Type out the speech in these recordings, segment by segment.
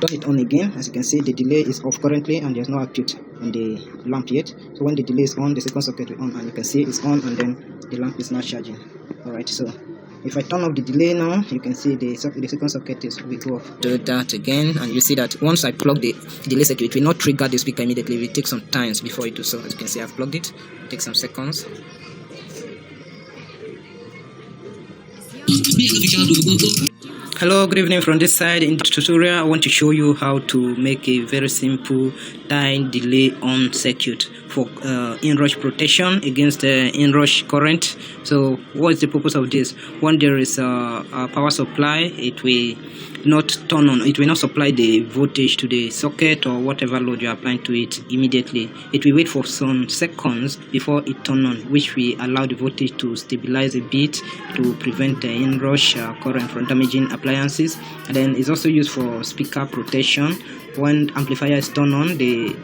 turn it on again. As you can see, the delay is off currently and there's no output on the lamp yet. So when the delay is on, the second socket will on, and you can see it's on, and then the lamp is not charging. Alright, so if I turn off the delay now, you can see the second socket will go off. Do that again, and you see that once I plug the delay circuit, it will not trigger the speaker immediately. It will take some time before it does so. As you can see, I've plugged it. It takes some seconds. Hello, good evening from this side. In this tutorial, I want to show you how to make a very simple time delay on circuit for inrush protection against inrush current. So what is the purpose of this? When there is a power supply, it will not turn on, it will not supply the voltage to the socket or whatever load you are applying to it immediately. It will wait for some seconds before it turns on, which will allow the voltage to stabilize a bit to prevent the inrush current from damaging appliances. And then it's also used for speaker protection. When amplifier is turned on, the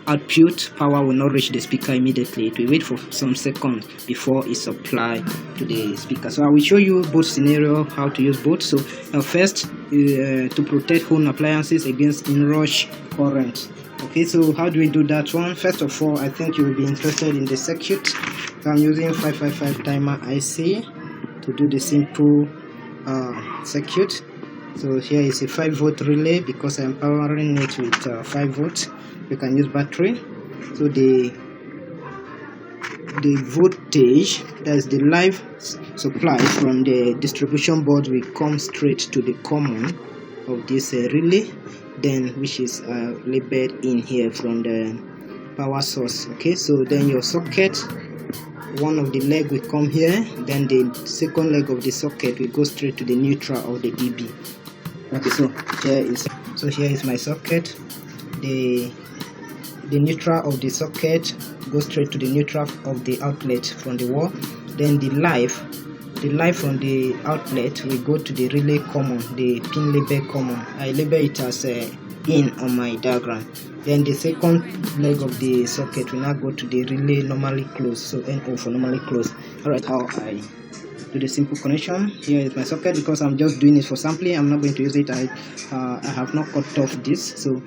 output power will not reach the speaker immediately. It will wait for some seconds before it's supplied to the speaker. So I will show you both scenarios, how to use both. So first, to protect home appliances against inrush current. Okay, so how do we do that one? First of all, I think you will be interested in the circuit. So I'm using 555 timer IC to do the simple circuit. So here is a 5-volt relay because I'm powering it with 5 volts. You can use battery. So the voltage, that is the live supply from the distribution board, will come straight to the common of this relay, then which is labeled in here from the power source. Okay, so then your socket, one of the leg will come here, then the second leg of the socket will go straight to the neutral of the DB. Okay, so here is my socket. The neutral of the socket goes straight to the neutral of the outlet from the wall. Then the live from the outlet will go to the relay common, the pin label common. I label it as in on my diagram. Then the second leg of the socket will now go to the relay normally closed, so NO for normally closed. Alright, how I do the simple connection. Here is my socket because I'm just doing it for sampling. I'm not going to use it. I have not cut off this. So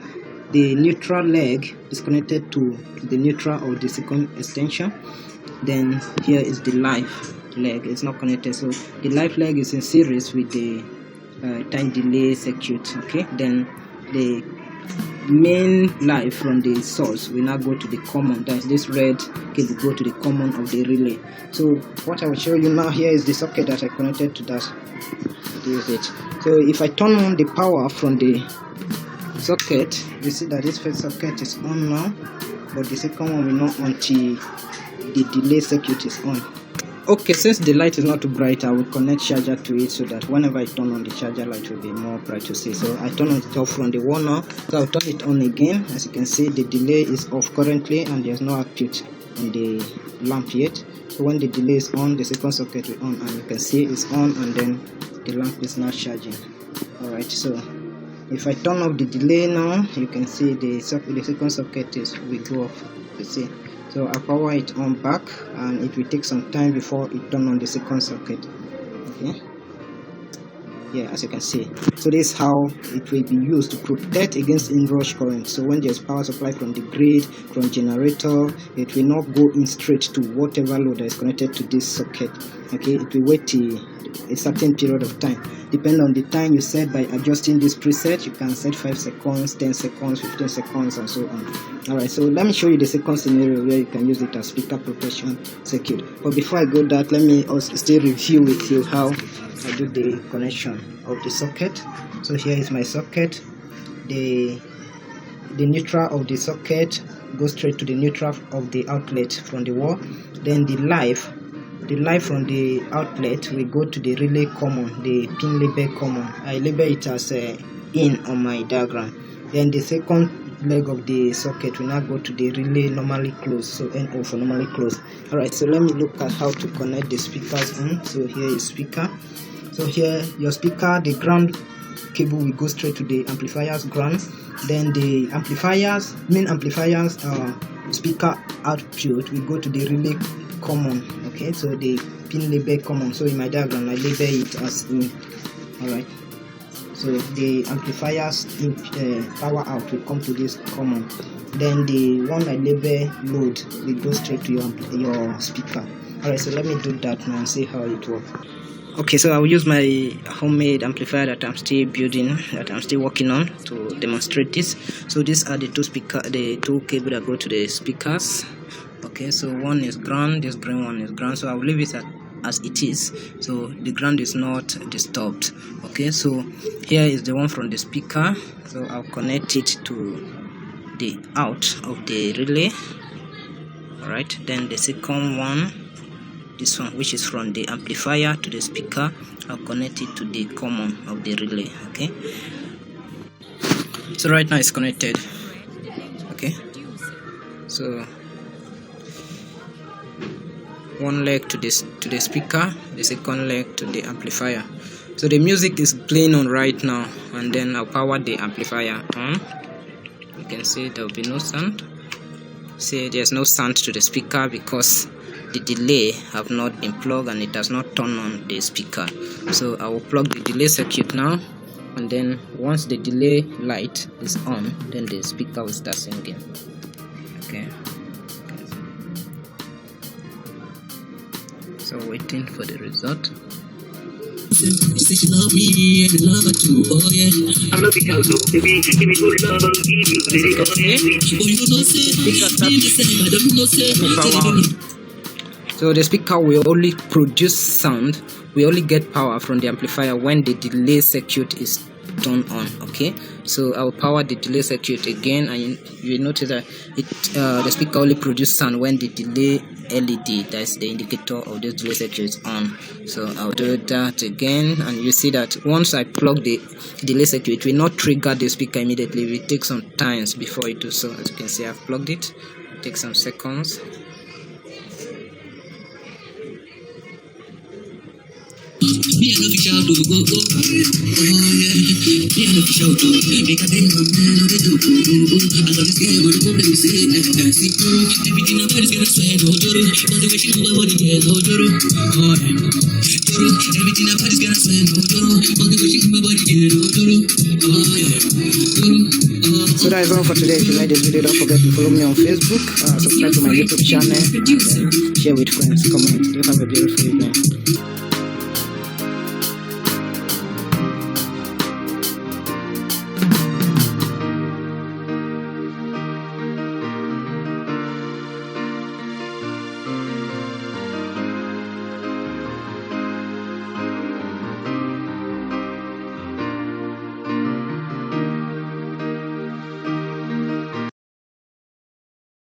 the neutral leg is connected to the neutral of the second extension. Then here is the live leg. It's not connected. So the live leg is in series with the time delay circuit. Okay. Then the main live from the source will now go to the common. That's this red cable go to the common of the relay. So what I will show you now, here is the socket that I connected to that. Use it. So if I turn on the power from the socket, you see that this first socket is on now, but the second one will not until the delay circuit is on. Okay, since the light is not too bright, I will connect charger to it so that whenever I turn on, the charger light will be more bright to see. So I turn it off from the wall now. So I'll turn it on again. As you can see, the delay is off currently and there's no output on the lamp yet. So when the delay is on, the second socket will on, and you can see it's on, and then the lamp is not charging. Alright, so if I turn off the delay now, you can see the second socket will go off. You see. So I power it on back, and it will take some time before it turn on the second socket. Okay. Yeah, as you can see. So this is how it will be used to protect against inrush current. So when there's power supply from the grid, from generator, it will not go in straight to whatever load that is connected to this socket. Okay, it will wait till a certain period of time. Depending on the time you set by adjusting this preset, you can set 5 seconds, 10 seconds, 15 seconds, and so on. Alright, so let me show you the second scenario where you can use it as speaker protection circuit. But before I go that, let me also still review with you how I do the connection of the socket. So here is my socket. The neutral of the socket goes straight to the neutral of the outlet from the wall. Then the live from the outlet will go to the relay common, the pin label common. I label it as in on my diagram. Then the second leg of the socket will now go to the relay normally closed, so NO for normally closed. Alright, so let me look at how to connect the speakers in. So here is speaker. So here your speaker, the ground cable will go straight to the amplifier's ground. Then the main amplifier's speaker output will go to the relay common. Okay, so the pin label common. So in my diagram I label it as in. Alright, So the amplifier's power out will come to this common. Then the one I label load will go straight to your speaker. Alright, so let me do that now and see how it works. Okay, so I will use my homemade amplifier that I'm still building, that I'm still working on, to demonstrate this. So these are the two cables that go to the speakers. Okay, so one is ground, this green one is ground. So I will leave it as it is, so the ground is not disturbed. Okay, so here is the one from the speaker. So I'll connect it to the out of the relay. Alright, then the second one, this one, which is from the amplifier to the speaker, I'll connect it to the common of the relay. Okay, so right now it's connected. Okay, so one leg to the speaker, the second leg to the amplifier. So the music is playing on right now, and then I'll power the amplifier on. You can see there will be no sound. See, there's no sound to the speaker because the delay have not been plugged and it does not turn on the speaker. So I will plug the delay circuit now, and then once the delay light is on, then the speaker will start singing. Okay, so waiting for the result. So the speaker will only produce sound, we only get power from the amplifier when the delay circuit is turned on. Okay, so I will power the delay circuit again, and you notice that the speaker only produces sound when the delay LED, that's the indicator of this delay circuit, is on. So I'll do that again, and you see that once I plug the delay circuit, it will not trigger the speaker immediately. It will take some time before it does so. As you can see, I've plugged it. It takes some seconds. So that is all for today. If you like this video, don't forget to follow me on Facebook, subscribe to my YouTube channel, share with friends, comment. You have a beautiful evening.